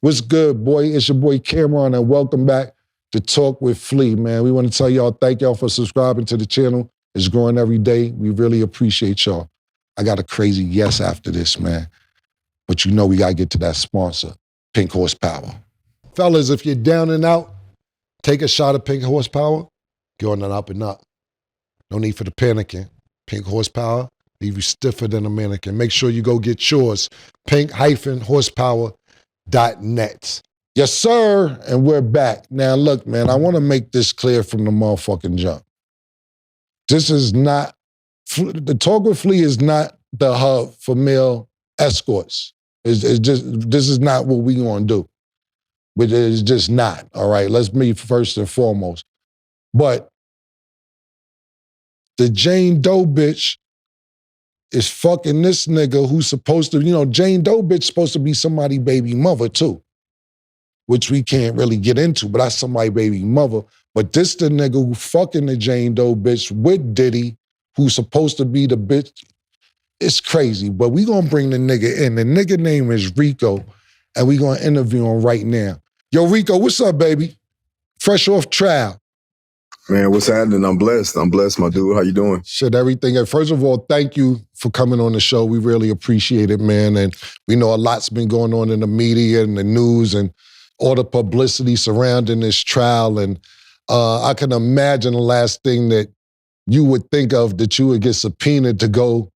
What's good, boy? It's your boy Camron, and welcome back to Talk with Flea, man. We want to tell y'all, thank y'all for subscribing to the channel. It's growing every day. We really appreciate y'all. I got a crazy yes after this, man. But you know we got to get to that sponsor, Pink Horsepower. Fellas, if you're down and out, take a shot of Pink Horsepower. Go on and up and up. No need for the panicking. Pink Horsepower, leave you stiffer than a mannequin. Make sure you go get yours. Pink-horsepower.net. Yes, sir. And we're back. Now, look, man, I want to make this clear from the motherfucking jump. This is not, the Talk with Flea is not the hub for male escorts. It's just, this is not what we gonna do. But it's just not, all right? Let's be first and foremost. But the Jane Doe bitch is fucking this nigga who's supposed to, Jane Doe bitch supposed to be somebody baby mother too, which we can't really get into, but that's somebody baby mother. But this the nigga who fucking the Jane Doe bitch with Diddy, who's supposed to be the bitch. It's crazy, but we gonna bring the nigga in. The nigga name is Rico, and we gonna interview him right now. Yo, Rico, what's up, baby? Fresh off trial. Man, what's happening? I'm blessed. I'm blessed, my dude. How you doing? Shit, everything. And first of all, thank you for coming on the show. We really appreciate it, man. And we know a lot's been going on in the media and the news and all the publicity surrounding this trial. And I can imagine the last thing that you would think of that you would get subpoenaed to go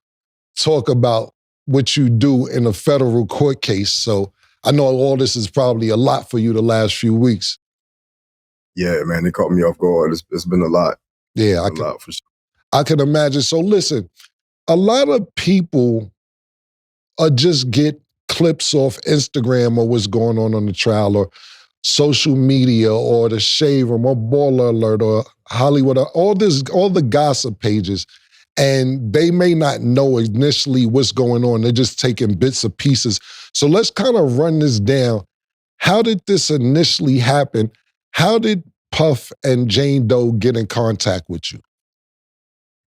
talk about what you do in a federal court case. So I know all this is probably a lot for you the last few weeks. Yeah, man, it caught me off guard. It's been a lot. Yeah, lot for sure. I can imagine. So listen, a lot of people just get clips off Instagram or what's going on the trial or social media or the Shade Room or Baller Alert or Hollywood, or all the gossip pages, and they may not know initially what's going on. They're just taking bits and pieces. So let's kind of run this down. How did this initially happen? How did Puff and Jane Doe get in contact with you?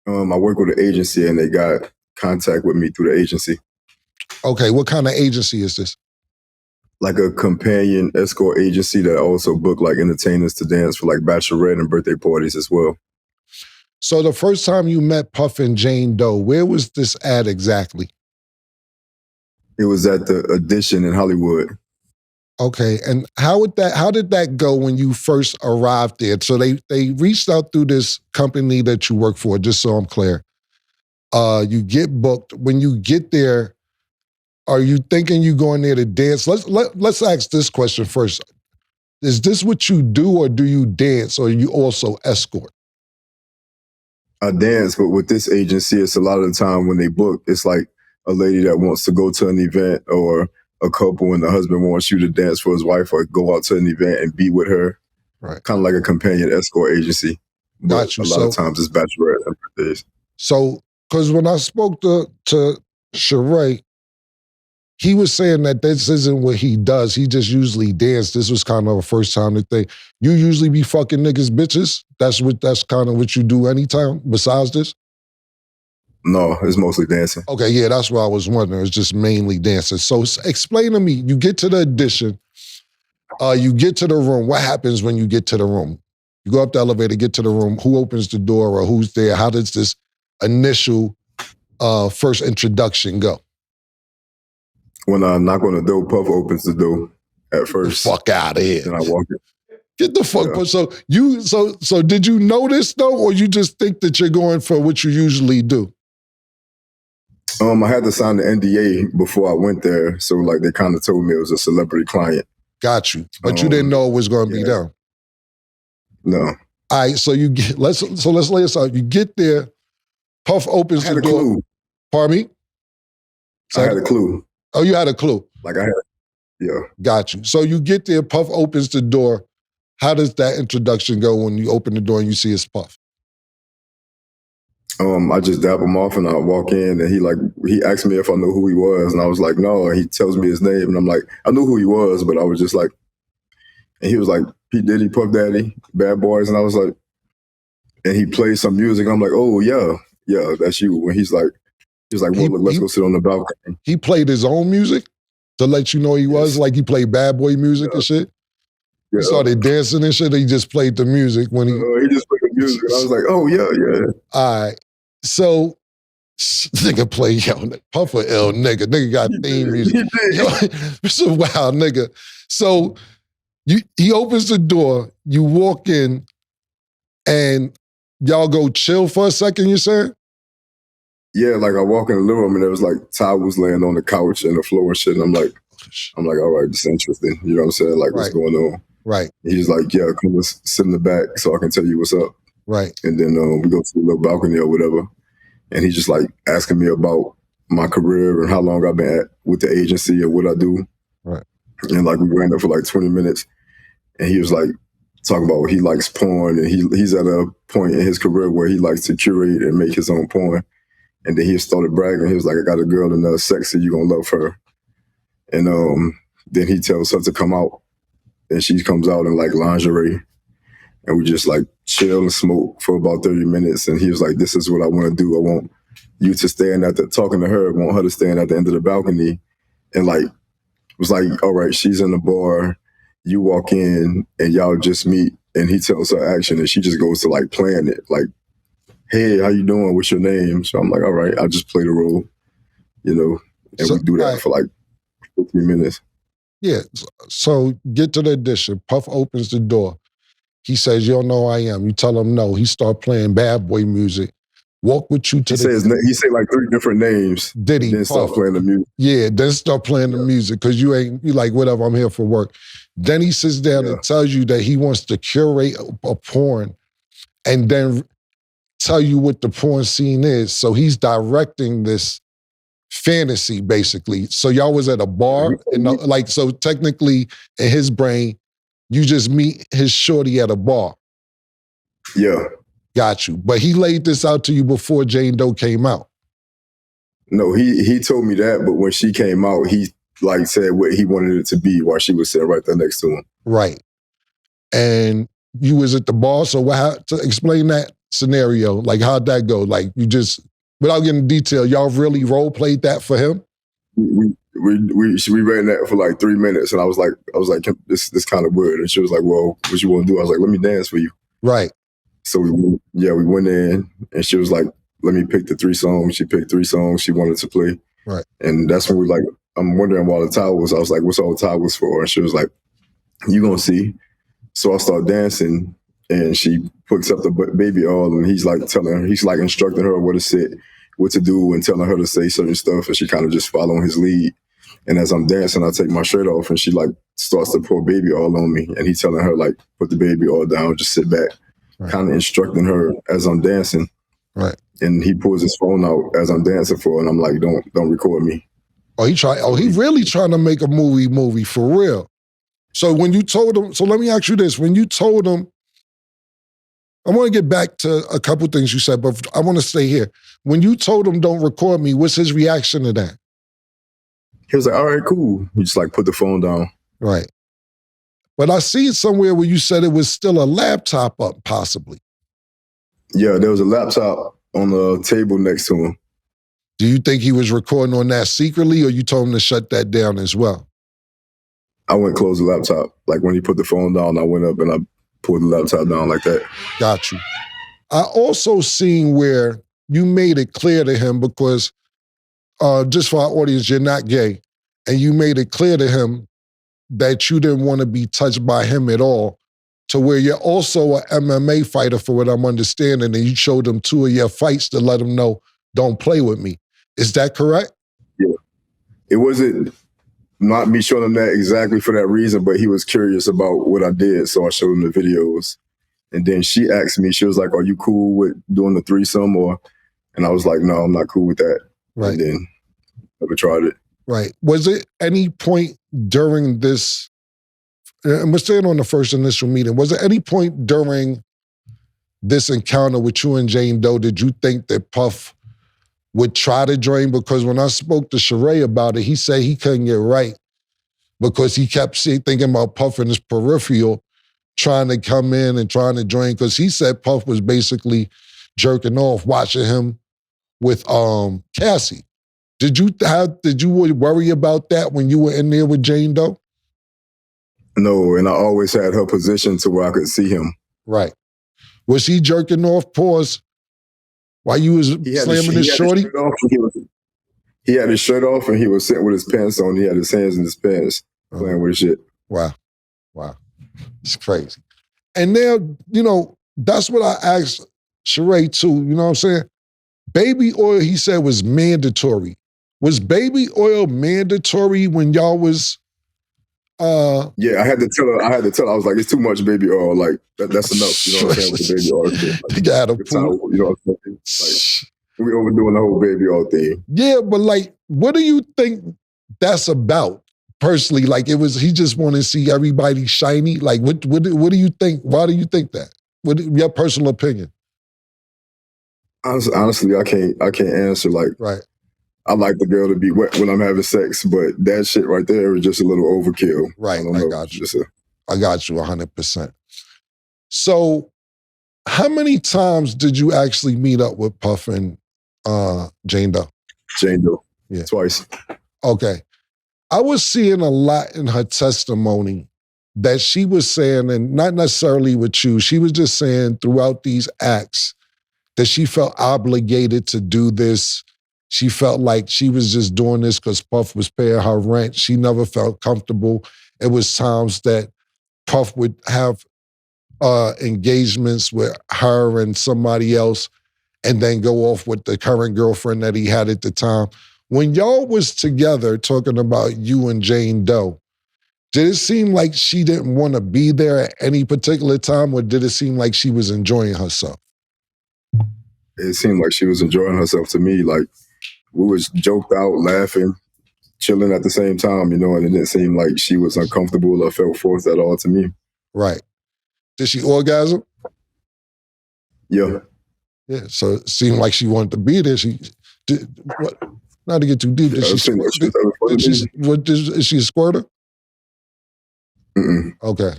I work with an agency and they got contact with me through the agency. Okay, what kind of agency is this? Like a companion escort agency that also book like entertainers to dance for like bachelorette and birthday parties as well. So the first time you met Puff and Jane Doe, where was this at exactly? It was at the Edition in Hollywood. Okay, and how did that go when you first arrived there? So they reached out through this company that you work for, just so I'm clear. You get booked. When you get there, are you thinking you going there to dance? Let's ask this question first. Is this what you do, or do you dance, or you also escort? I dance, but with this agency, it's a lot of the time when they book, it's like a lady that wants to go to an event or a couple and the husband wants you to dance for his wife or go out to an event and be with her. Right. Kind of like a companion escort agency. Got you. A lot of times it's bachelorette and birthdays. So, because when I spoke to Sheree, he was saying that this isn't what he does. He just usually dance. This was kind of a first time to think. You usually be fucking niggas bitches? That's kind of what you do anytime besides this? No, it's mostly dancing. Okay, yeah, that's what I was wondering. It's just mainly dancing. So explain to me, you get to the Edition, you get to the room. What happens when you get to the room? You go up the elevator, get to the room. Who opens the door or who's there? How does this initial first introduction go? When I knock on the door, Puff opens the door at first. Fuck out of here. And I walk in. Get the fuck. Yeah. So did you notice though, or you just think that you're going for what you usually do? I had to sign the NDA before I went there, so like they kind of told me it was a celebrity client. Got you, but you didn't know it was going to be them. No. All right, so let's lay this out. You get there, Puff opens the door. Clue. Pardon me? I had a clue. Oh, you had a clue. Like I had, yeah. Got you. So you get there, Puff opens the door. How does that introduction go when you open the door and you see it's Puff? I just dap him off and I walk in and he asked me if I knew who he was and I was like, no, and he tells me his name and I'm like, I knew who he was, but I was just like, and he was like, P. Diddy, Puff Daddy, Bad Boys, and I was like, and he played some music and I'm like, oh yeah, that's you. When he's like, well, look, let's go sit on the balcony. He played his own music? to let you know he was? Yes. Like he played bad boy music and shit? Yeah. He started dancing and shit, or he just played the music when he... He just played the music, and I was like, oh, yeah. All right. So, nigga play, yo, Puff a ill nigga. Nigga got theme music. Yo, it's a wild nigga. So, he opens the door, you walk in, and y'all go chill for a second, you saying? Yeah, like I walk in the living room and there was like towels laying on the couch and the floor and shit. And I'm like, all right, this is interesting. You know what I'm saying? Like, what's going on? Right. He's like, yeah, come let's sit in the back so I can tell you what's up. Right. And then we go to the little balcony or whatever. And he's just like asking me about my career and how long I've been with the agency and what I do. Right. And like we ran there for like 20 minutes. And he was like talking about he likes porn and he's at a point in his career where he likes to curate and make his own porn. And then he started bragging. He was like, I got a girl in there, sexy, you gonna love her. And then he tells her to come out. And she comes out in like lingerie. And we just like chill and smoke for about 30 minutes. And he was like, this is what I want to do. I want you to stand talking to her, I want her to stand at the end of the balcony. And like, it was like, all right, she's in the bar. You walk in and y'all just meet. And he tells her action and she just goes to like playing it. Like, hey, how you doing? What's your name? So I'm like, all right, I'll just play the role, you know, and we do that for like 15 minutes. Yeah, so get to the audition. Puff opens the door. He says, you don't know who I am. You tell him no. He start playing bad boy music. Walk with you to he say like 3 different names. Diddy, then Puff. start playing the music. Yeah, then start playing the music because you like, whatever, I'm here for work. Then he sits down and tells you that he wants to curate a porn and then tell you what the porn scene is. So he's directing this fantasy, basically. So y'all was at a bar, and so technically in his brain, you just meet his shorty at a bar. Yeah. Got you. But he laid this out to you before Jane Doe came out. No, he told me that, but when she came out, he like said what he wanted it to be while she was sitting right there next to him. Right. And you was at the bar, so to explain that scenario, like how'd that go? Like you just, without getting detail, y'all really role played that for him? We ran that for like 3 minutes, and I was like, this kind of weird. And she was like, well, what you want to do? I was like, let me dance for you. Right. So we went in, and she was like, let me pick the 3 songs. She picked 3 songs she wanted to play. Right. And that's when I'm wondering why the towel was. I was like, what's all the towels for? And she was like, you gonna see. So I start dancing, and she picks up the baby oil, and he's like instructing her what to sit, what to do, and telling her to say certain stuff, and she kind of just following his lead. And as I'm dancing, I take my shirt off, and she like starts to pour baby oil on me, and he's telling her like, put the baby oil down, just sit back, kind of instructing her as I'm dancing. Right. And he pulls his phone out as I'm dancing for her, and I'm like, don't record me. He really trying to make a movie for real. So when you told him, so let me ask you this, when you told him, I want to get back to a couple things you said, but I want to stay here. When you told him don't record me, what's his reaction to that? He was like, all right, cool. He just like put the phone down. Right. But I see it somewhere where you said it was still a laptop up, possibly. Yeah, there was a laptop on the table next to him. Do you think he was recording on that secretly, or you told him to shut that down as well? I went and closed the laptop. Like when he put the phone down, I went up and I pulled the laptop down like that. Got you. I also seen where you made it clear to him because, just for our audience, you're not gay. And you made it clear to him that you didn't want to be touched by him at all, to where you're also an MMA fighter, for what I'm understanding, and you showed him 2 of your fights to let him know, don't play with me. Is that correct? Yeah. It wasn't not me showing him that exactly for that reason, but he was curious about what I did, so I showed him the videos. And then she asked me, she was like, are you cool with doing the threesome? And I was like, no, I'm not cool with that. Right. And then never tried it. Right. Was it any point during this, and we're staying on the first initial meeting, was there any point during this encounter with you and Jane Doe, did you think that Puff would try to join? Because when I spoke to Sheree about it, he said he couldn't get right because he kept thinking about Puff in his peripheral, trying to come in and trying to join, because he said Puff was basically jerking off watching him with Cassie. Did you worry about that when you were in there with Jane Doe? No, and I always had her position to where I could see him. Right. Was he jerking off, pause, while you was slamming his shorty? He had his shirt off and he was sitting with his pants on. He had his hands in his pants playing with his shit. Wow. It's crazy. And now, you know, that's what I asked Sheree too, you know what I'm saying? Baby oil, he said, was mandatory. Was baby oil mandatory when y'all was yeah, I had to tell her, I was like, it's too much baby oil. Like, that's enough. You know what I'm saying? With the baby oil shit. Like, you gotta you know what I'm saying? Like, we overdoing the whole baby oil thing. Yeah, but like, what do you think that's about? Personally, like he just want to see everybody shiny. Like, what do you think? Why do you think that? What your personal opinion? Honestly, I can't answer. Like, right. I like the girl to be wet when I'm having sex, but that shit right there is just a little overkill. Right, I got you. I got you 100%. So, how many times did you actually meet up with Puff and Jane Doe? Jane Doe, yeah, twice. Okay. I was seeing a lot in her testimony that she was saying, and not necessarily with you, she was just saying throughout these acts that she felt obligated to do this. She felt like she was just doing this because Puff was paying her rent. She never felt comfortable. It was times that Puff would have engagements with her and somebody else and then go off with the current girlfriend that he had at the time. When y'all was together talking about you and Jane Doe, did it seem like she didn't want to be there at any particular time, or did it seem like she was enjoying herself? It seemed like she was enjoying herself to me. Like, we was joked out, laughing, chilling at the same time, you know, and it didn't seem like she was uncomfortable or felt forced at all to me. Right. Did she orgasm? Yeah. Yeah, so it seemed like she wanted to be there. She did what? Not to get too deep. Did she squirt? Is she a squirter? Mm-mm. Okay.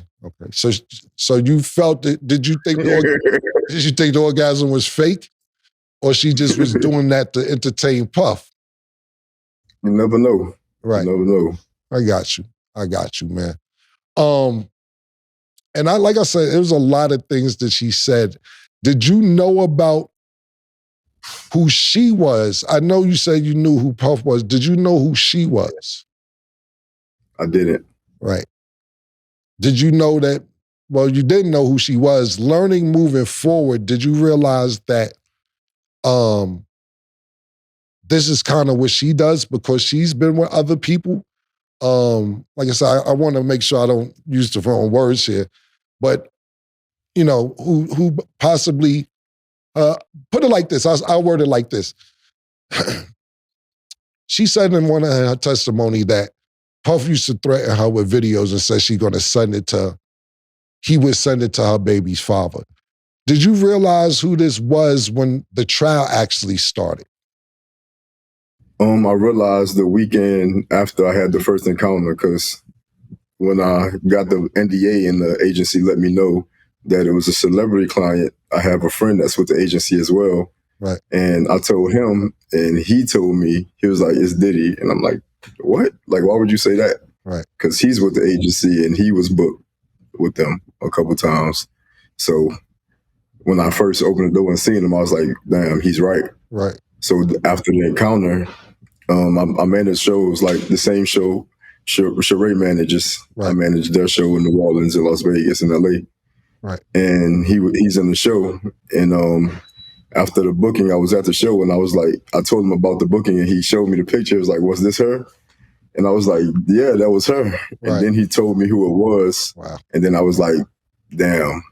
So you felt it. Did you think the orgasm was fake? Or she just was doing that to entertain Puff? You never know. Right. You never know. I got you, man. And like I said, there was a lot of things that she said. Did you know about who she was? I know you said you knew who Puff was. Did you know who she was? I didn't. Right. Did you know that, well, you didn't know who she was. Learning moving forward, did you realize that this is kind of what she does because she's been with other people? Like I said, I want to make sure I don't use the wrong words here, but you know, who possibly, put it like this, I'll word it like this. She said in one of her testimony that Puff used to threaten her with videos and said he would send it to her baby's father. Did you realize who this was when the trial actually started? I realized the weekend after I had the first encounter, because when I got the NDA and the agency let me know that it was a celebrity client, I have a friend that's with the agency as well. Right. And I told him, and he told me, he was like, it's Diddy. And I'm like, what? Like, why would you say that? Right. Because he's with the agency and he was booked with them a couple times. So when I first opened the door and seen him, I was like, damn, he's right. Right. So after the encounter, I managed shows like the same show Sheree manages. Right. I managed their show in New Orleans, in Las Vegas, in LA. Right. And he's in the show. And after the booking, I was at the show and I was like, I told him about the booking and he showed me the picture. He was like, was this her? And I was like, yeah, that was her. Right. And then he told me who it was. Wow. And then I was like, damn,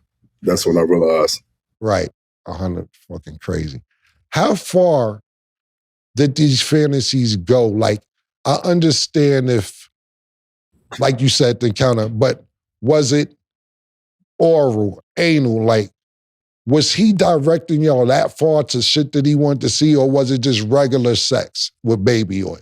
that's when I realized. Right. 100 fucking crazy. How far did these fantasies go? Like, I understand if, like you said, the encounter, but was it oral, anal? Like, was he directing y'all that far to shit that he wanted to see, or was it just regular sex with baby oil?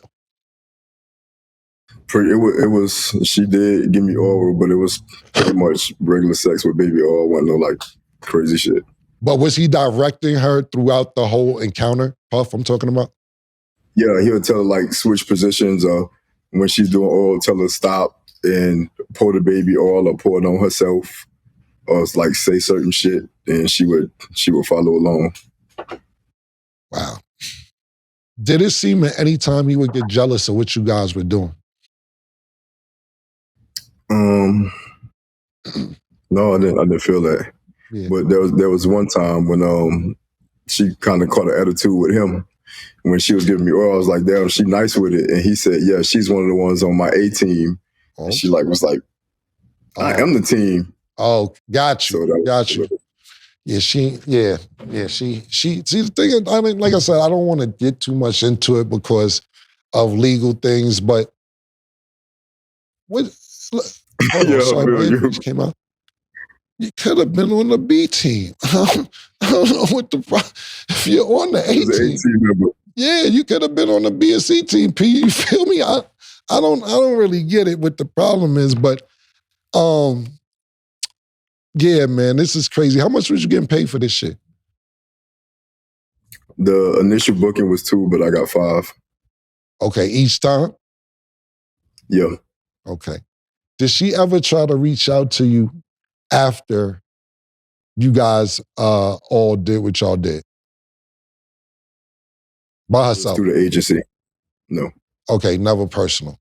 It was, she did give me oral, but it was pretty much regular sex with baby oil. Wasn't no like crazy shit. But was he directing her throughout the whole encounter, Puff, I'm talking about? Yeah, he'll tell her like switch positions, or when she's doing oral, tell her stop and pour the baby oil or pour it on herself, or it's like say certain shit, and she would follow along. Wow. Did it seem at any time he would get jealous of what you guys were doing? No, I didn't feel that. Yeah. But there was one time when she kind of caught an attitude with him when she was giving me oil. I was like, damn, she nice with it. And he said, yeah, she's one of the ones on my A team. Oh. And she was like, I am the team. Oh, got you. So got you. Yeah, see, the thing is, I mean, like I said, I don't want to get too much into it because of legal things, but what, hold on, sorry, my earpiece came out. You could have been on the B team. I don't know what the problem, if you're on the A team. Yeah, you could have been on the B and C team, P. You feel me? I don't really get it what the problem is, but yeah, man, this is crazy. How much was you getting paid for this shit? The initial booking was 2, but I got 5. Okay, each time? Yeah. Okay. Did she ever try to reach out to you after you guys all did what y'all did? By herself? Through the agency. No. Okay, never personal.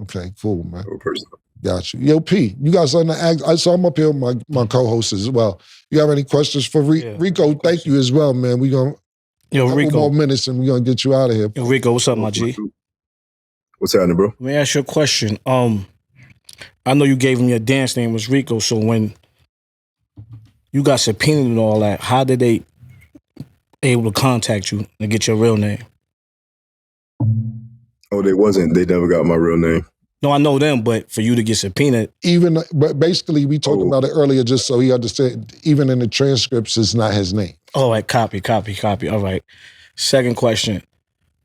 Okay, cool, man. Never personal. Got you. Yo, P, you got something to ask? So I'm up here with my co-hosts as well. You have any questions for Rico? Thank you as well, man. We're going to Rico, more minutes and we're going to get you out of here. Yo, Rico, what's up, my G? What's happening, bro? Let me ask you a question. I know you gave him your dance name was Rico, so when you got subpoenaed and all that, how did they able to contact you and get your real name? Oh, they never got my real name. No, I know them, but for you to get subpoenaed. But basically, we talked about it earlier just so he understood, even in the transcripts, it's not his name. All right, copy. All right. Second question.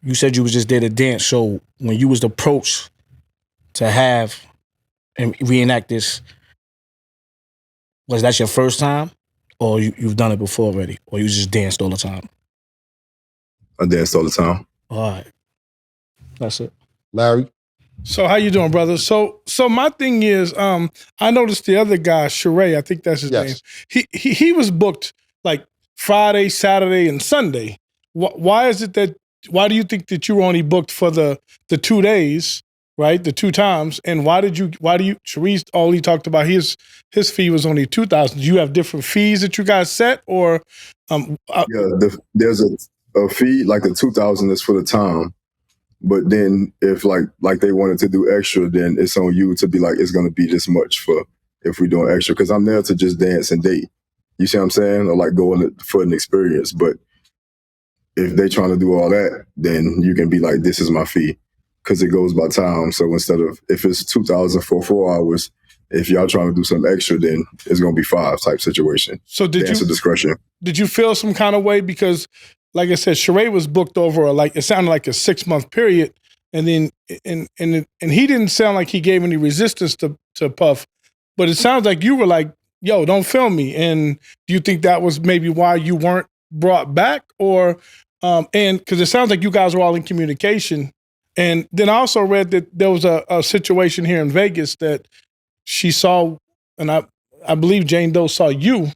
You said you was just there to dance, so when you was approached to have and reenact this, was that your first time? Or you've done it before already? Or you just danced all the time? I danced all the time. All right. That's it. Larry? So how you doing, brother? So my thing is, I noticed the other guy, Sheree, I think that's his name. He was booked like Friday, Saturday, and Sunday. Why do you think that you were only booked for the 2 days, right? The 2 times. And why do you, Sheree only talked about his fee was only $2,000. Do you have different fees that you guys set or? There's a fee, like the $2,000 is for the time. But then if like they wanted to do extra, then it's on you to be like, it's going to be this much for if we're doing extra. Because I'm there to just dance and date. You see what I'm saying? Or like go for an experience. But if they trying to do all that, then you can be like, this is my fee. Because it goes by time. So instead of, if it's $2,000 for 4 hours, if y'all trying to do some extra, then it's going to be 5 type situation. So Dancer discretion. Did you feel some kind of way? Because like I said, Sheree was booked over it sounded like a 6-month period. And then, and he didn't sound like he gave any resistance to Puff, but it sounds like you were like, yo, don't film me. And do you think that was maybe why you weren't brought back or, and cause it sounds like you guys were all in communication. And then I also read that there was a situation here in Vegas that she saw, and I believe Jane Doe saw you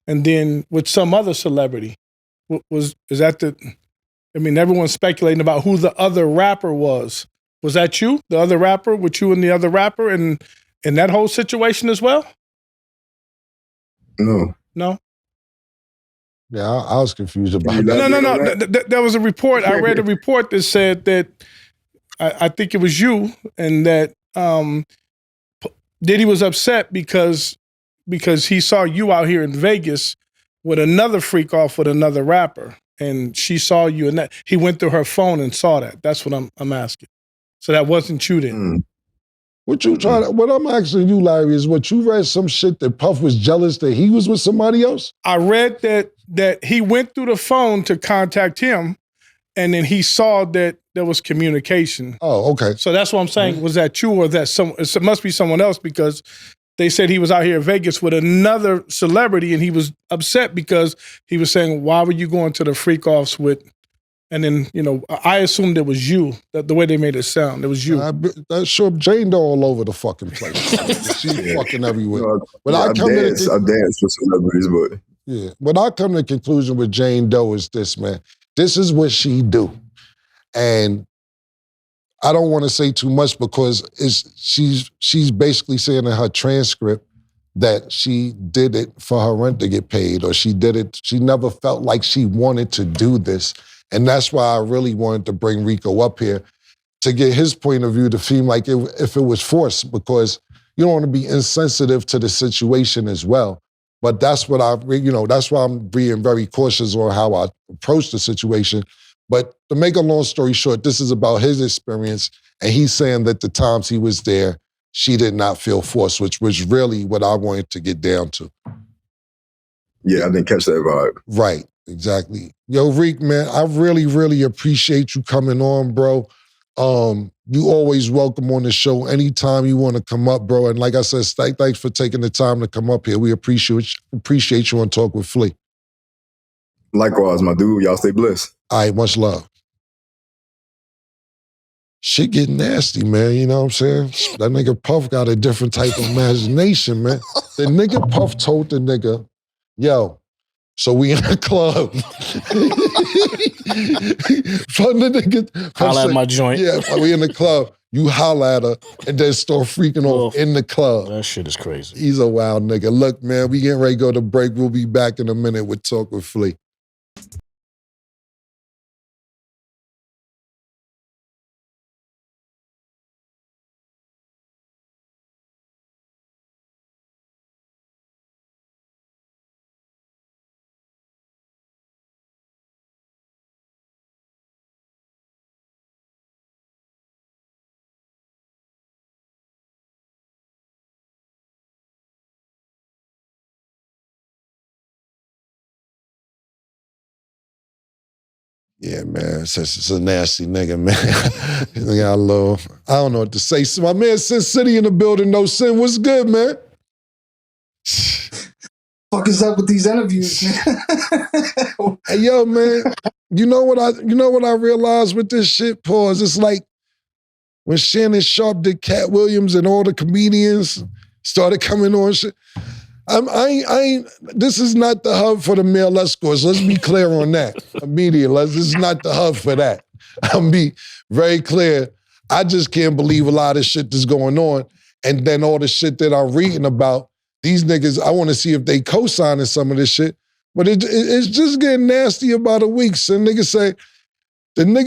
and then with some other celebrity. Everyone's speculating about who the other rapper was. Was that you, the other rapper, with you and the other rapper and in that whole situation as well? No. Yeah, I was confused about that. No. There was a report. I read a report that said that I think it was you and that Diddy was upset because he saw you out here in Vegas with another freak off with another rapper. And she saw you and that he went through her phone and saw that. That's what I'm asking. So that wasn't you then. What I'm asking you, Larry, is what you read some shit that Puff was jealous that he was with somebody else? I read that he went through the phone to contact him and then he saw that there was communication. Oh, okay. So that's what I'm saying. Was that you or that it must be someone else because they said he was out here in Vegas with another celebrity and he was upset because he was saying, why were you going to the freak offs with And then, you know, I assumed it was you, that the way they made it sound. It was you. That's sure Jane Doe all over the fucking place. She's fucking everywhere. But I dance for celebrities, but yeah. When I come to the conclusion with Jane Doe is this, man. This is what she do. And I don't want to say too much because she's basically saying in her transcript that she did it for her rent to get paid, or she did it, she never felt like she wanted to do this. And that's why I really wanted to bring Rico up here to get his point of view to seem like if it was forced, because you don't want to be insensitive to the situation as well. But that's what that's why I'm being very cautious on how I approach the situation. But to make a long story short, this is about his experience, and he's saying that the times he was there, she did not feel forced, which was really what I wanted to get down to. Yeah, I didn't catch that vibe. Right, exactly. Yo, Reek, man, I really, really appreciate you coming on, bro. You always welcome on the show anytime you want to come up, bro. And like I said, thanks for taking the time to come up here. We appreciate you on Talk with Flea. Likewise, my dude. Y'all stay blessed. All right, much love. Shit getting nasty, man. You know what I'm saying? That nigga Puff got a different type of imagination, man. The nigga Puff told the nigga, yo, so we in the club. From the nigga, holla at my joint. Yeah, we in the club. You holla at her and then start freaking off in the club. That shit is crazy. He's a wild nigga. Look, man, we getting ready to go to break. We'll be back in a minute with Talk with Flea. Yeah, man, it's a nasty nigga, man. Got a little, I don't know what to say. So my man Sen City in the building, no Sin. What's good, man? Fuck is up with these interviews, man? Hey, yo, man, you know what I realized with this shit? Pause. It's like when Shannon Sharp did Cat Williams and all the comedians started coming on shit. This is not the hub for the male escorts. Let's be clear on that immediately. This is not the hub for that. I'll be very clear. I just can't believe a lot of shit that's going on. And then all the shit that I'm reading about, these niggas, I want to see if they co-signing some of this shit. But it's just getting nasty about a week. So the nigga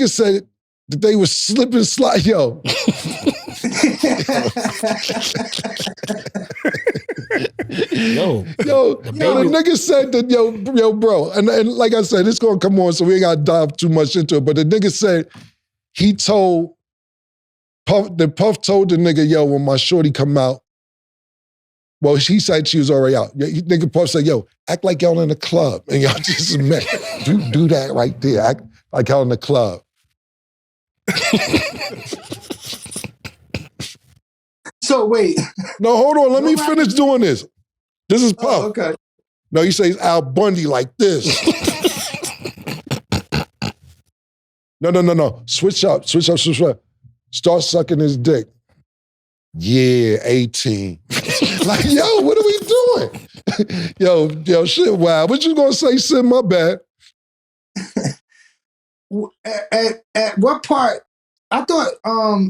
said that they was slip and slide. Yo. The nigga said that, yo, bro, and like I said, it's gonna come on, so we ain't gotta dive too much into it, but the nigga said he told Puff told the nigga, yo, when my shorty come out, well, she said she was already out. Nigga Puff said, yo, act like y'all in the club, and y'all just met. Do that right there, act like y'all in the club. So wait. No, hold on. Let me finish doing this. This is Puff. Oh, okay. No, he says Al Bundy like this. No. Switch up. Start sucking his dick. Yeah, 18. Like, yo, what are we doing? yo, shit, wow. What you gonna say, Sim? My bad. At what part? I thought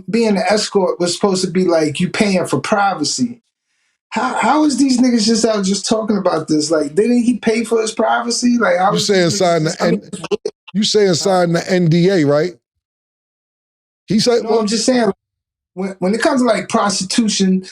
being an escort was supposed to be like you paying for privacy. How is these niggas just out just talking about this? Like, didn't he pay for his privacy? Like, you saying sign the NDA, right? He said, no, I'm just saying, when it comes to like prostitution,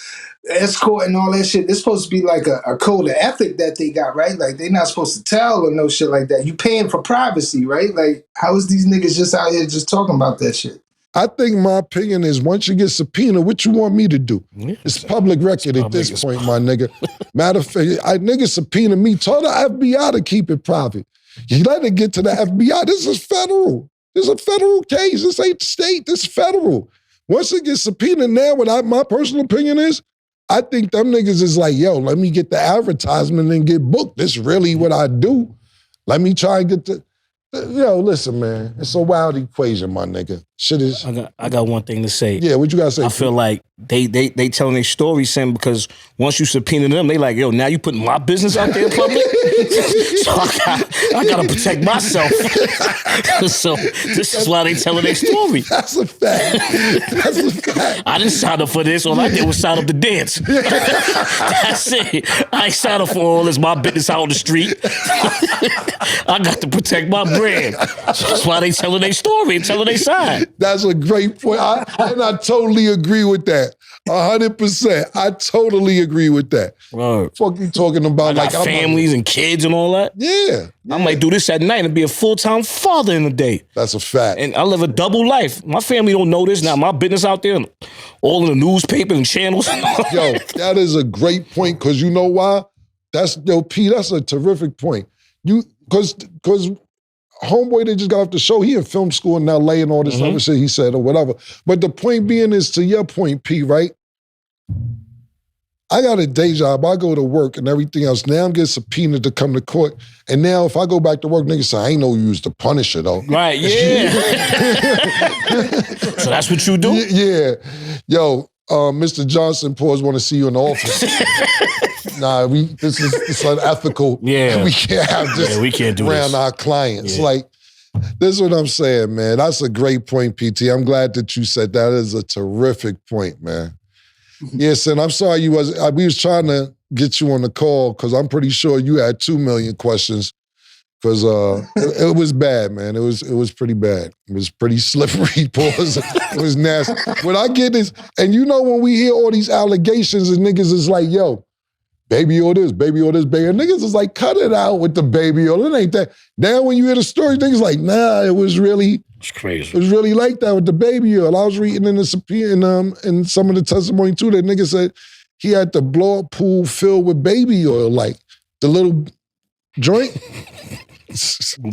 escort, and all that shit, it's supposed to be like a code of ethic that they got, right? Like, they're not supposed to tell or no shit like that. You paying for privacy, right? Like, how is these niggas just out here just talking about that shit? I think my opinion is once you get subpoenaed, what you want me to do? Yeah, it's public record at this point, my nigga. Matter of fact, nigga subpoena me, told the FBI to keep it private. You let it get to the FBI. This is federal. This is a federal case. This ain't state. This is federal. Once it gets subpoenaed now, my personal opinion is, I think them niggas is like, yo, let me get the advertisement and get booked. This really what I do. Let me try and get the... Yo, listen, man. It's a wild equation, my nigga. Shit is. I got one thing to say. Yeah, what you gotta say? I feel like they telling their story, Sam, because once you subpoena them, they like, yo, now you putting my business out there in public? So I gotta protect myself. So this is why they telling their story. That's a fact. That's a fact. I didn't sign up for this. All I did was sign up to dance. That's it. I ain't signed up for all this. My business out on the street. I got to protect my brand. So that's why they telling their story and telling their side. That's a great point. And I totally agree with that. 100%. I totally agree with that. Right. Fuck you talking about? I got like families and kids and all that. Yeah. I might do this at night and be a full-time father in the day. That's a fact. And I live a double life. My family don't know this. Now my business out there, all in the newspapers and channels. Yo, that is a great point, because you know why? P, that's a terrific point. Because homeboy that just got off the show, he in film school in LA and all this other shit he said or whatever. But the point being is, to your point, P, right? I got a day job. I go to work and everything else. Now I'm getting subpoenaed to come to court. And now if I go back to work, niggas say, I ain't know you was the Punisher, though. Right, yeah. So that's what you do? Yeah. Yo, Mr. Johnson, pause, want to see you in the office. Nah, it's unethical. Yeah. We can't have this we can't do around this. our clients. Yeah. Like, this is what I'm saying, man. That's a great point, PT. I'm glad that you said that. That is a terrific point, man. Yes, and I'm sorry we was trying to get you on the call, because I'm pretty sure you had 2 million questions, because it was bad, man. It was pretty bad. It was pretty slippery, pause. It was nasty. What I get is, and you know when we hear all these allegations and niggas is like, yo, baby or this, baby or this, baby. And niggas is like, cut it out with the baby or it ain't that. Now when you hear the story, niggas like, nah, it was really... It's crazy. It was really like that with the baby oil. I was reading in the in some of the testimony too, that nigga said he had the blow up pool filled with baby oil, like the little joint.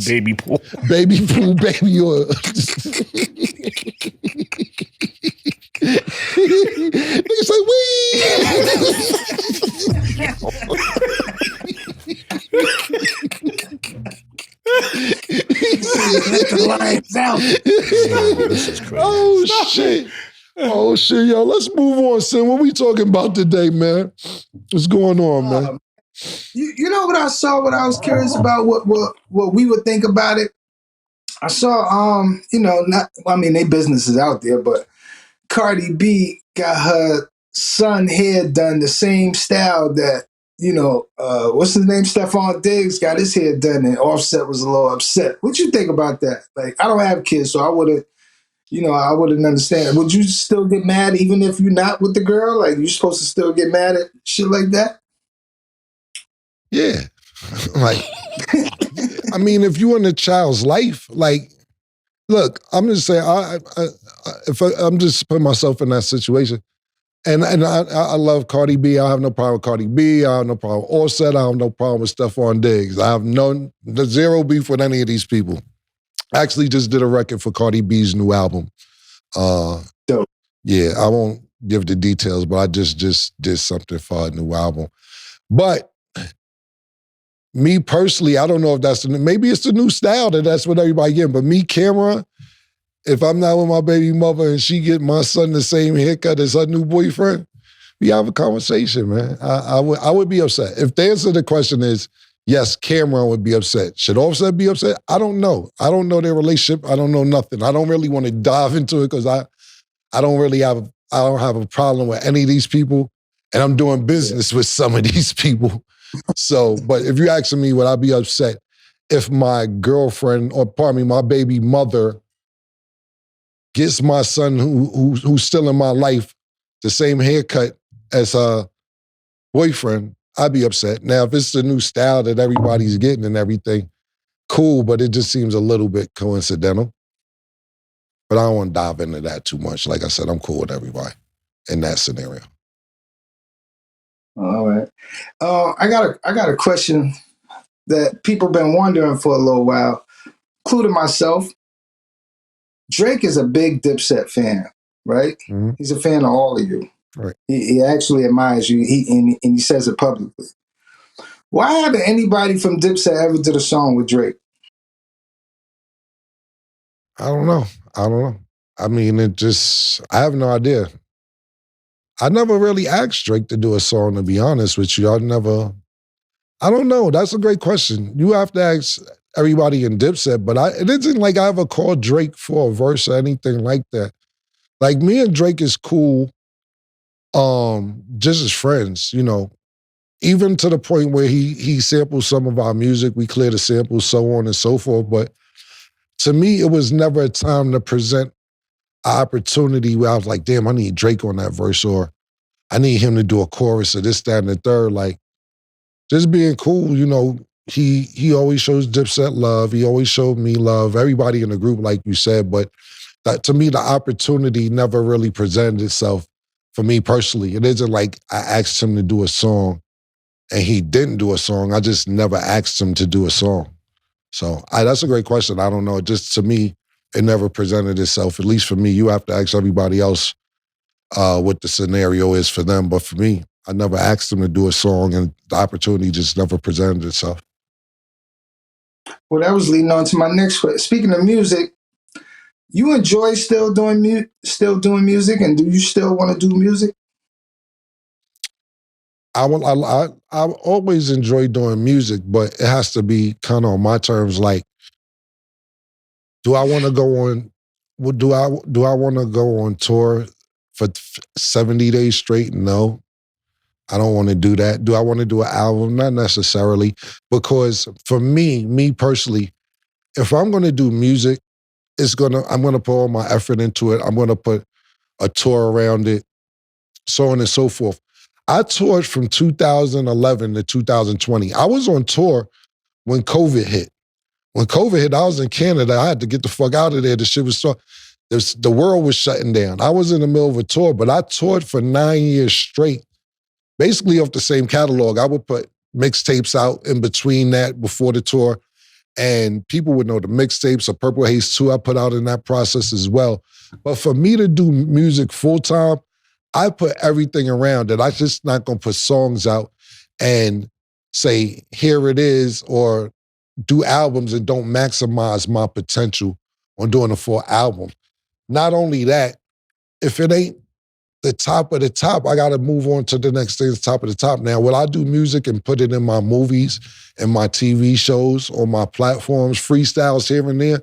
Baby pool. Baby pool, baby oil. Nigga say, Let the lions out. This is crazy. Oh, shit. Oh, shit, yo. Let's move on, Sen. What we talking about today, man? What's going on, man? You know what I saw, what I was curious about, what we would think about it? I saw, they business is out there, but Cardi B got her son hair done the same style that, what's his name? Stephon Diggs got his hair done, and Offset was a little upset. What you think about that? Like, I don't have kids, so I wouldn't understand. Would you still get mad even if you're not with the girl? Like, you're supposed to still get mad at shit like that? Yeah. Like, I mean, if you're in a child's life, like, look, I'm just saying, I'm just putting myself in that situation. And I love Cardi B. I have no problem with Cardi B. I have no problem with Offset. I have no problem with Stephon Diggs. I have zero beef with any of these people. I actually just did a record for Cardi B's new album. Dope. Yeah, I won't give the details, but I just did something for a new album. But me personally, I don't know if maybe it's the new style that's what everybody getting. But me, Camron, if I'm not with my baby mother and she get my son the same haircut as her new boyfriend, we have a conversation, man. I would be upset. If the answer to the question is yes, Camron would be upset. Should Offset be upset? I don't know. I don't know their relationship. I don't know nothing. I don't really want to dive into it because I don't have a problem with any of these people, and I'm doing business with some of these people. So, but if you're asking me, would I be upset if my girlfriend, or pardon me, my baby mother gets my son who's still in my life the same haircut as her boyfriend? I'd be upset. Now, if it's the new style that everybody's getting and everything, cool, but it just seems a little bit coincidental. But I don't want to dive into that too much. Like I said, I'm cool with everybody in that scenario. All right. I got a question that people been wondering for a little while, including myself. Drake is a big Dipset fan, right? Mm-hmm. He's a fan of all of you. Right. He actually admires you, and he says it publicly. Why haven't anybody from Dipset ever did a song with Drake? I don't know. I mean, I have no idea. I never really asked Drake to do a song, to be honest with you. I don't know. That's a great question. You have to ask everybody in Dipset, but it isn't like I ever called Drake for a verse or anything like that. Like, me and Drake is cool, just as friends, you know. Even to the point where he samples some of our music, we clear the samples, so on and so forth. But to me, it was never a time to present an opportunity where I was like, damn, I need Drake on that verse, or I need him to do a chorus or this, that, and the third. Like, just being cool, you know, he always shows Dipset love. He always showed me love, everybody in the group, like you said. But to me, the opportunity never really presented itself for me personally. It isn't like I asked him to do a song and he didn't do a song. I just never asked him to do a song. So that's a great question. I don't know. Just to me, it never presented itself. At least for me, you have to ask everybody else what the scenario is for them. But for me, I never asked them to do a song, and the opportunity just never presented itself. Well, that was leading on to my next question. Speaking of music, you enjoy still doing music, and do you still want to do music? I always enjoy doing music, but it has to be kind of on my terms. Like, do I want to go on? Do I want to go on tour for 70 days straight? No, I don't want to do that. Do I want to do an album? Not necessarily, because for me personally, if I'm going to do music, I'm going to put all my effort into it. I'm going to put a tour around it, so on and so forth. I toured from 2011 to 2020. I was on tour when COVID hit. When COVID hit, I was in Canada. I had to get the fuck out of there. The shit was the world was shutting down. I was in the middle of a tour, but I toured for 9 years straight, basically off the same catalog. I would put mixtapes out in between that before the tour, and people would know the mixtapes of Purple Haze 2 I put out in that process as well. But for me to do music full time, I put everything around it. I just not gonna put songs out and say, here it is, or do albums and don't maximize my potential on doing a full album. Not only that, if it ain't the top of the top, I gotta move on to the next thing, the top of the top. Now, will I do music and put it in my movies and my TV shows, on my platforms, freestyles here and there?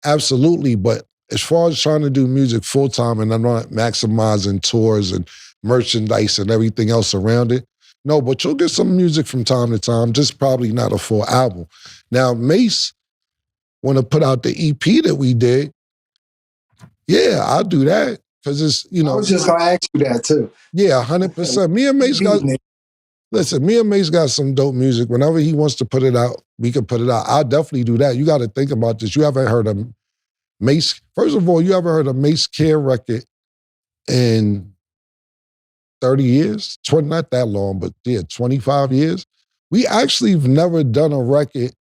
Absolutely, but as far as trying to do music full time and I'm not maximizing tours and merchandise and everything else around it, no, but you'll get some music from time to time, just probably not a full album. Now, Mace want to put out the EP that we did. Yeah, I'll do that, because it's, you know. I was just going to ask you that too. Yeah, 100%. Me and Mace got some dope music. Whenever he wants to put it out, we can put it out. I'll definitely do that. You got to think about this. You haven't heard of Mace. First of all, you haven't heard a Mace Care record in 30 years? Not that long, but yeah, 25 years. We actually have never done a record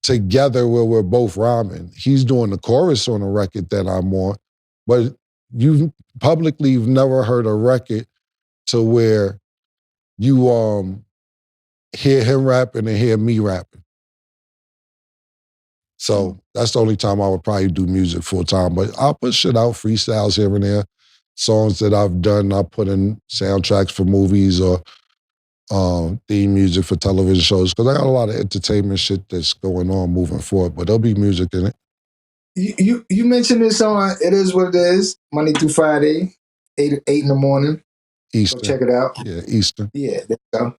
together where we're both rhyming. He's doing the chorus on a record that I'm on, but you publicly have never heard a record to where you hear him rapping and hear me rapping. So that's the only time I would probably do music full time. But I'll put shit out, freestyles here and there, songs that I've done. I put in soundtracks for movies or theme music for television shows, because I got a lot of entertainment shit that's going on moving forward. But there'll be music in it. You mentioned this on It Is What It Is, Monday through Friday, 8 in the morning. Eastern. Go check it out. Yeah, Eastern. Yeah, there you go.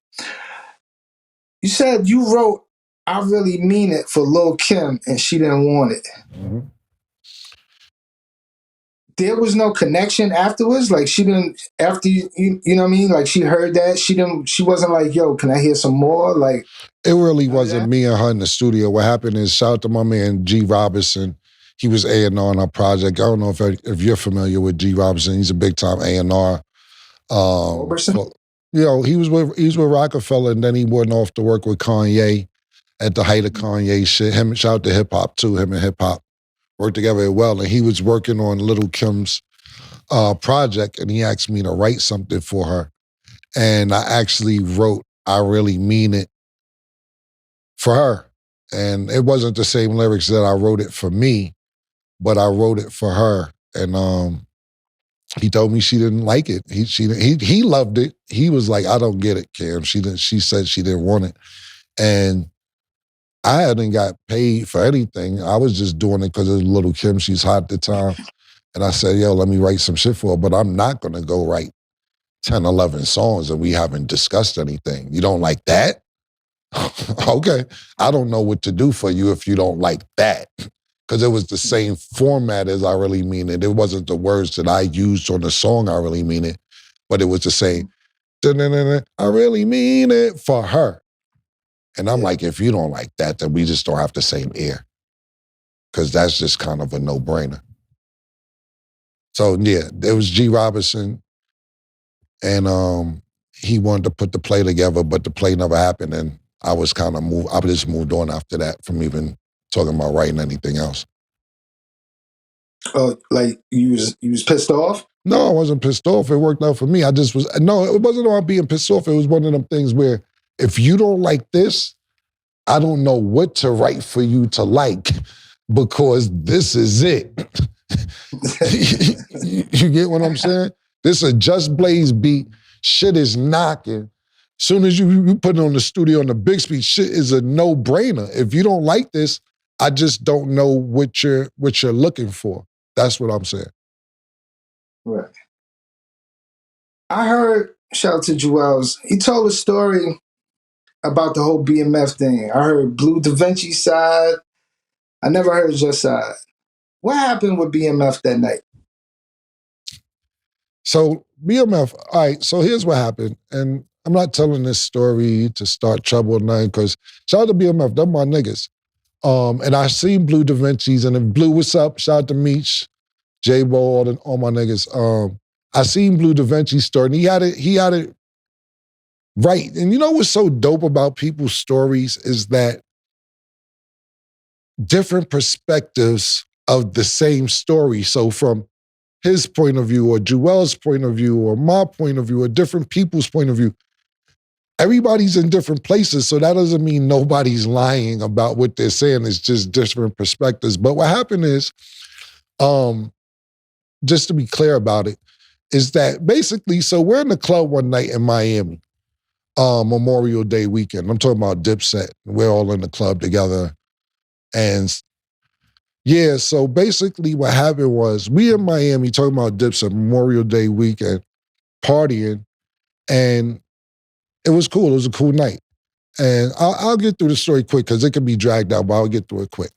You said you wrote I Really Mean It for Lil Kim and she didn't want it. Mm-hmm. There was no connection afterwards? Like, she didn't, after you know what I mean? Like, she heard that, she wasn't like, yo, can I hear some more? Like, it really wasn't me and her in the studio. What happened is, shout out to my man G Robinson. He was A&R on our project. I don't know if you're familiar with G Robinson. He's a big time A&R. You know, he was with Rockefeller, and then he went off to work with Kanye at the height of Kanye shit. Shout out to hip hop too. Him and hip hop worked together well, and he was working on Lil Kim's project, and he asked me to write something for her, and I actually wrote I Really Mean It for her, and it wasn't the same lyrics that I wrote it for me, but I wrote it for her, and he told me she didn't like it. He loved it. He was like, I don't get it, Cam. She said she didn't want it, and I hadn't got paid for anything. I was just doing it because it was Lil Kim. She's hot at the time. And I said, yo, let me write some shit for her, but I'm not going to go write 10, 11 songs and we haven't discussed anything. You don't like that? Okay. I don't know what to do for you if you don't like that. Because it was the same format as I Really Mean It. It wasn't the words that I used on the song I Really Mean It, but it was the same, I really mean it for her. And I'm like, if you don't like that, then we just don't have the same ear. Because that's just kind of a no-brainer. So yeah, there was G. Robinson, and he wanted to put the play together, but the play never happened, and I was kind of I just moved on after that from even talking about writing anything else. Oh, like you was pissed off? No, I wasn't pissed off. It worked out for me. It wasn't about being pissed off. It was one of them things where if you don't like this, I don't know what to write for you to like because this is it. You get what I'm saying? This is a Just Blaze beat. Shit is knocking. Soon as you put it on the studio on the big speed, shit is a no-brainer. If you don't like this, I just don't know what you're looking for. That's what I'm saying. Right. I heard, shout out to Joel's, he told a story about the whole BMF thing. I heard Blue Da Vinci's side. I never heard your side. What happened with BMF that night? So BMF, all right, so here's what happened. And I'm not telling this story to start trouble or nothing, because shout out to BMF, they're my niggas. And I seen Blue Da Vinci's, and if Blue, what's up? Shout out to Meech, J-Bo, all my niggas. I seen Blue Da Vinci's story, and he had it right. And you know what's so dope about people's stories is that different perspectives of the same story. So from his point of view, or Joel's point of view, or my point of view, or different people's point of view, everybody's in different places. So that doesn't mean nobody's lying about what they're saying. It's just different perspectives. But what happened is, just to be clear about it, is that basically, so we're in the club one night in Miami, Memorial Day weekend. I'm talking about Dipset. We're all in the club together. And yeah, so basically what happened was we in Miami talking about Dipset Memorial Day weekend, partying, and it was cool. It was a cool night. And I'll get through the story quick because it can be dragged out, but I'll get through it quick.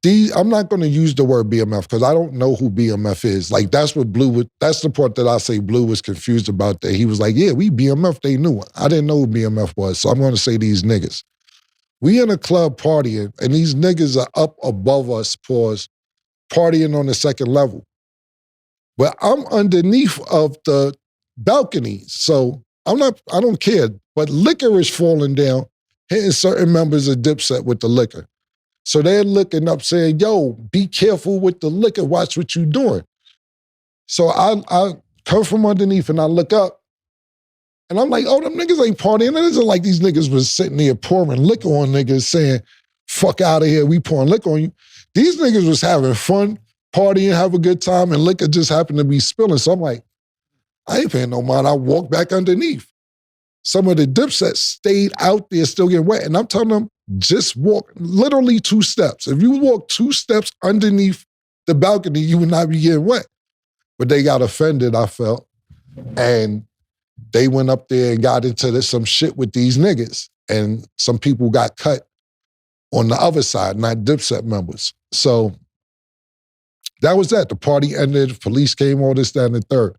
I'm not going to use the word BMF because I don't know who BMF is. Like that's the part that I say Blue was confused about that. He was like, yeah, we BMF, they knew it. I didn't know who BMF was, so I'm going to say these niggas. We in a club partying, and these niggas are up above us, partying on the second level. But I'm underneath of the balcony, so I don't care. But liquor is falling down, hitting certain members of Dipset with the liquor. So they're looking up saying, yo, be careful with the liquor, watch what you're doing. So I come from underneath and I look up, and I'm like, oh, them niggas ain't partying. It isn't like these niggas was sitting there pouring liquor on niggas saying, fuck out of here, we pouring liquor on you. These niggas was having fun, partying, have a good time, and liquor just happened to be spilling. So I'm like, I ain't paying no mind. I walked back underneath. Some of the Dipset stayed out there still getting wet. And I'm telling them, just walk literally 2 steps. If you walk 2 steps underneath the balcony, you would not be getting wet. But they got offended, I felt. And they went up there and got into some shit with these niggas. And some people got cut on the other side, not Dipset members. So that was that. The party ended, police came, all this, that, and the third.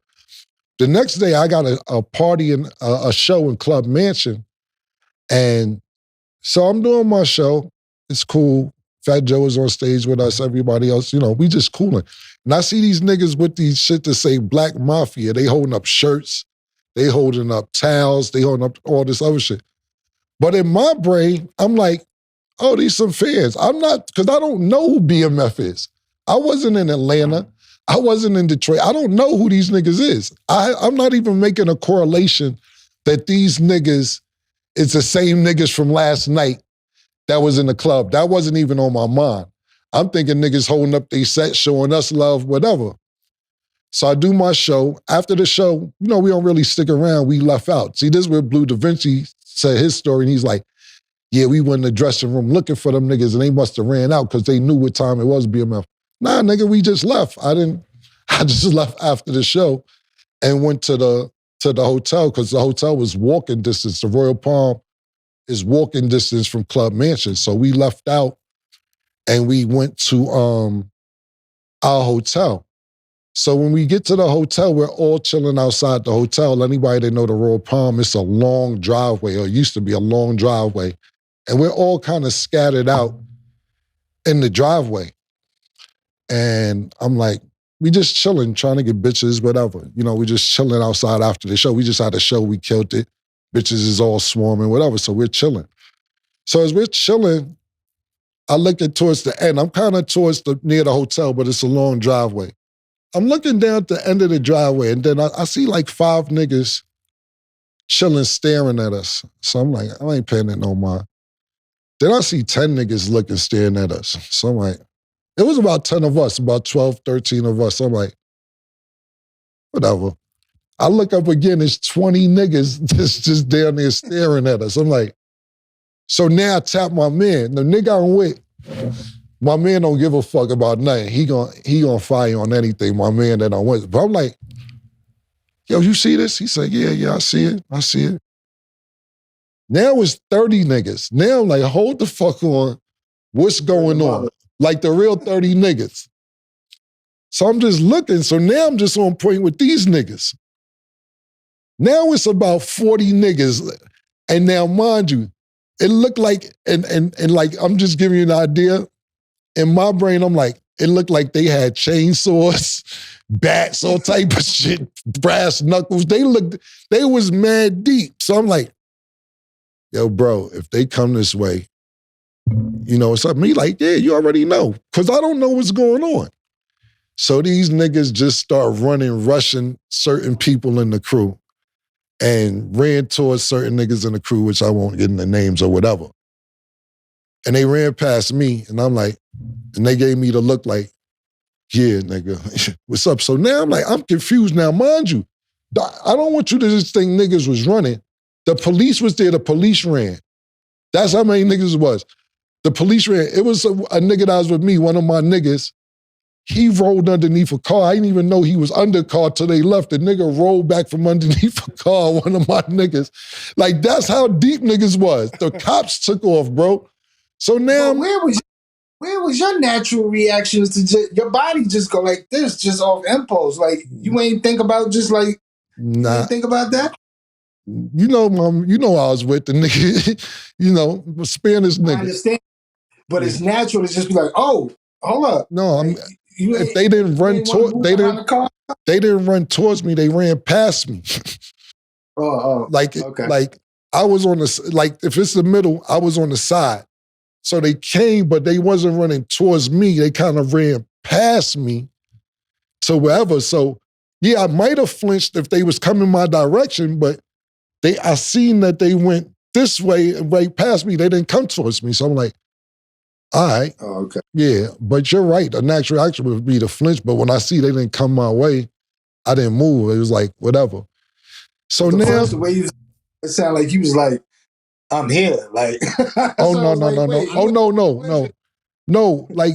The next day, I got a party and a show in Club Mansion. And so I'm doing my show. It's cool. Fat Joe is on stage with us, everybody else, we just cooling. And I see these niggas with these shit to say Black Mafia. They holding up shirts. They holding up towels. They holding up all this other shit. But in my brain, I'm like, oh, these some fans. Because I don't know who BMF is. I wasn't in Atlanta. I wasn't in Detroit. I don't know who these niggas is. I'm not even making a correlation that these niggas is the same niggas from last night that was in the club. That wasn't even on my mind. I'm thinking niggas holding up their set, showing us love, whatever. So I do my show. After the show, we don't really stick around. We left out. See, this is where Blue Da Vinci said his story, and he's like, yeah, we went in the dressing room looking for them niggas, and they must have ran out because they knew what time it was, BMF. Nah, nigga, we just left. I just left after the show and went to the hotel because the hotel was walking distance. The Royal Palm is walking distance from Club Mansion. So we left out and we went to our hotel. So when we get to the hotel, we're all chilling outside the hotel. Anybody that know the Royal Palm, it's a long driveway, or it used to be a long driveway. And we're all kind of scattered out in the driveway. And I'm like, we just chilling, trying to get bitches, whatever. We just chilling outside after the show. We just had a show, we killed it. Bitches is all swarming, whatever. So we're chilling. So as we're chilling, I look at towards the end. I'm kind of towards near the hotel, but it's a long driveway. I'm looking down at the end of the driveway, and then I see like 5 niggas chilling, staring at us. So I'm like, I ain't paying it no mind. Then I see 10 niggas looking, staring at us. So I'm like, it was about 10 of us, about 12, 13 of us. I'm like, whatever. I look up again, it's 20 niggas just down there staring at us. I'm like, so now I tap my man. The nigga I'm with, my man don't give a fuck about nothing. He gonna fire on anything, my man that I'm with. But I'm like, yo, you see this? He said, yeah, I see it. Now it's 30 niggas. Now I'm like, hold the fuck on. What's going on? Like the real 30 niggas. So I'm just looking. So now I'm just on point with these niggas. Now it's about 40 niggas. And now, mind you, it looked like, and like, I'm just giving you an idea. In my brain, I'm like, it looked like they had chainsaws, bats, all type of shit, brass knuckles. They was mad deep. So I'm like, yo, bro, if they come this way, it's up me. Like, yeah, you already know. Because I don't know what's going on. So these niggas just start rushing certain people in the crew and ran towards certain niggas in the crew, which I won't get into names or whatever. And they ran past me, and I'm like, and they gave me the look like, yeah, nigga, what's up? So now I'm like, I'm confused now. Mind you, I don't want you to just think niggas was running. The police was there, the police ran. That's how many niggas it was. The police ran. It was a nigga that was with me, one of my niggas. He rolled underneath a car. I didn't even know he was under a car till they left. The nigga rolled back from underneath a car, one of my niggas. Like, that's how deep niggas was. The cops took off, bro. So now... Where was your natural reactions to your body just go like this, just off impulse? Like, you ain't think about just like... Nah. You ain't think about that? Mom, I was with the nigga, Spanish nigga. I understand. But it's natural to just be like, oh, hold up. No, if they didn't run they didn't run towards me, they ran past me. Okay. Like I was on if it's the middle, I was on the side. So they came, but they wasn't running towards me. They kind of ran past me to wherever. So yeah, I might have flinched if they was coming my direction, but I seen that they went this way right past me. They didn't come towards me. So I'm like, all right. Oh, okay. Yeah, but you're right. The natural action would be to flinch, but when I see they didn't come my way, I didn't move. It was like, whatever. So now... the way it sounded like you was like, I'm here. Like, oh, no. No, like,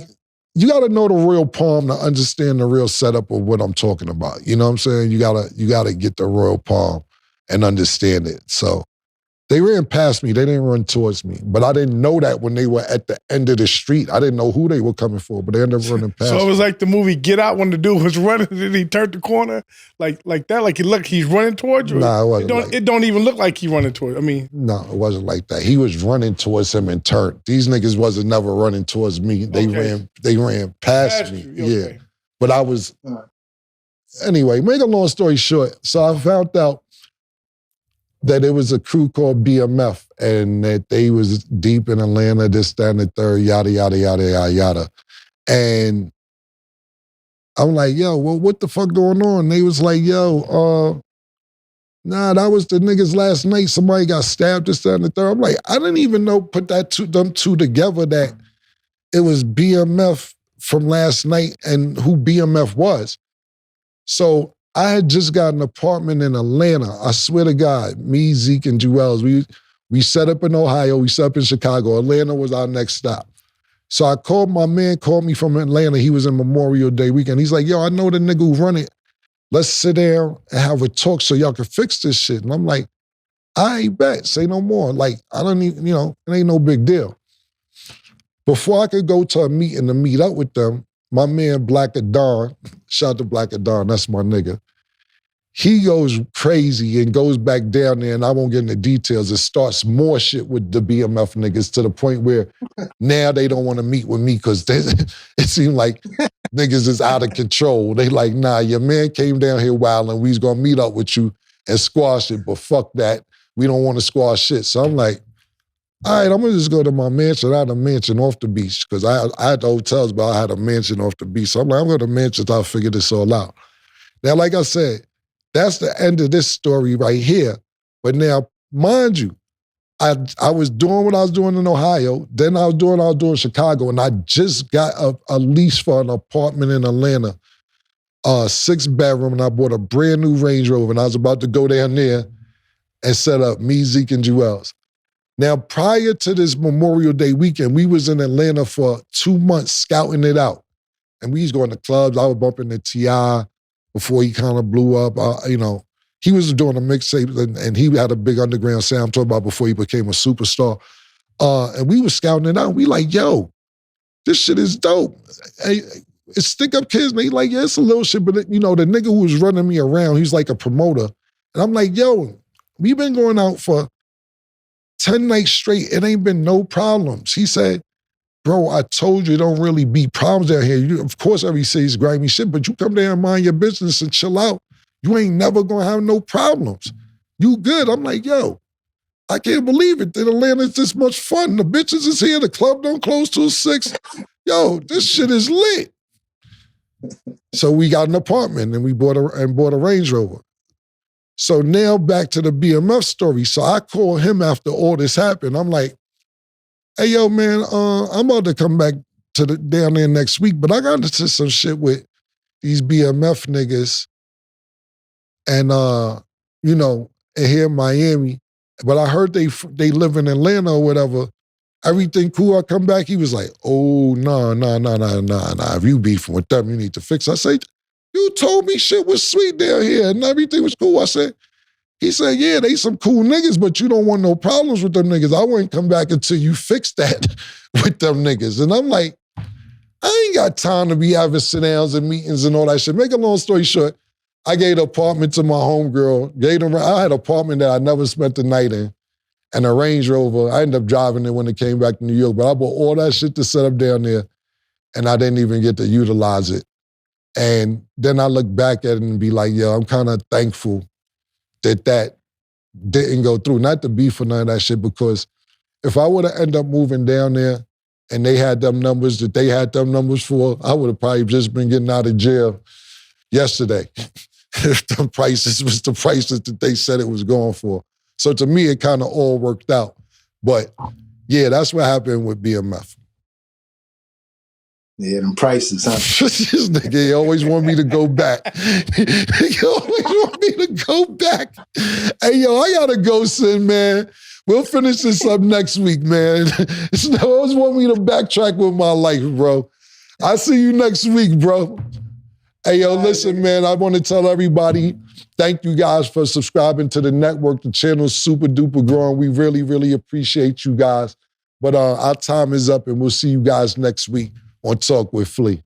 you got to know the Royal Palm to understand the real setup of what I'm talking about. You know what I'm saying? You gotta get the Royal Palm and understand it. So they ran past me. They didn't run towards me. But I didn't know that when they were at the end of the street. I didn't know who they were coming for, but they ended up running past me. So it was like the movie Get Out when the dude was running and he turned the corner like that? Like he's running towards you? Nah, it wasn't. It don't even look like he running towards. No, it wasn't like that. He was running towards him and turned. These niggas wasn't never running towards me. They ran past me. Yeah. But I was... Anyway, make a long story short, so I found out that it was a crew called BMF and that they was deep in Atlanta, this, that, and the third, yada, yada, yada, yada, yada. And I'm like, yo, well, what the fuck going on? They was like, yo, nah, that was the niggas last night. Somebody got stabbed, this, that, and the third. I'm like, I didn't even know, put them two together that it was BMF from last night and who BMF was. So I had just got an apartment in Atlanta. I swear to God, me, Zeke, and Jewels, we set up in Ohio, we set up in Chicago. Atlanta was our next stop. So I called my man, called me from Atlanta. He was in Memorial Day weekend. He's like, yo, I know the nigga who run it. Let's sit down and have a talk so y'all can fix this shit. And I'm like, I ain't bet, say no more. Like, I don't even, it ain't no big deal. Before I could go to a meeting to meet up with them, my man Black Adon, shout out to Black Adon, that's my nigga. He goes crazy and goes back down there, and I won't get into details. It starts more shit with the BMF niggas to the point where now they don't want to meet with me because it seemed like niggas is out of control. They like, nah, your man came down here wild and we's gonna meet up with you and squash it, but fuck that. We don't want to squash shit. So I'm like, all right, I'm gonna just go to my mansion. I had a mansion off the beach because I had the hotels, but I had a mansion off the beach. So I'm like, I'm going to mansion till I figure this all out. Now, like I said, that's the end of this story right here. But now, mind you, I was doing what I was doing in Ohio. Then I was doing Chicago, and I just got a lease for an apartment in Atlanta, 6-bedroom, and I bought a brand new Range Rover, and I was about to go down there and set up me, Zeke, and Jewels. Now, prior to this Memorial Day weekend, we was in Atlanta for 2 months scouting it out. And we was going to clubs. I was bumping the T.I. before he kind of blew up. He was doing a mixtape and he had a big underground sound I'm talking about before he became a superstar. And we was scouting it out. We like, yo, this shit is dope. Hey, it's Stick Up Kids. And they like, yeah, it's a little shit. But, the nigga who was running me around, he's like a promoter. And I'm like, yo, we been going out for 10 nights straight, it ain't been no problems. He said, bro, I told you it don't really be problems down here. Of course, every city's grimy shit, but you come down and mind your business and chill out. You ain't never gonna have no problems. You good. I'm like, yo, I can't believe it that Atlanta's this much fun. The bitches is here, the club don't close till 6. Yo, this shit is lit. So we got an apartment and we bought a Range Rover. So now back to the BMF story. So I called him after all this happened. I'm like, hey, yo, man, I'm about to come back down there next week, but I got into some shit with these BMF niggas and, here in Miami. But I heard they live in Atlanta or whatever. Everything cool, I come back, he was like, oh, nah. If you beefing with them, you need to fix it. I say, you told me shit was sweet down here and everything was cool. He said, yeah, they some cool niggas, but you don't want no problems with them niggas. I wouldn't come back until you fix that with them niggas. And I'm like, I ain't got time to be having sit-downs and meetings and all that shit. Make a long story short, I gave the apartment to my homegirl. I had an apartment that I never spent the night in and a Range Rover. I ended up driving it when it came back to New York, but I bought all that shit to set up down there and I didn't even get to utilize it. And then I look back at it and be like, yo, I'm kind of thankful that didn't go through. Not to beef for none of that shit, because if I would have ended up moving down there and they had them numbers that they had them numbers for, I would have probably just been getting out of jail yesterday if the prices was the prices that they said it was going for. So to me, it kind of all worked out. But yeah, that's what happened with BMF. Yeah, them prices, huh? This nigga, he always want me to go back. He always want me to go back. Hey, yo, I gotta go, Sen, man. We'll finish this up next week, man. They always want me to backtrack with my life, bro. I'll see you next week, bro. Hey, yo, listen, man, I want to tell everybody, thank you guys for subscribing to the network. The channel's super duper growing. We really, really appreciate you guys. But our time is up, and we'll see you guys next week on Talk with Flea.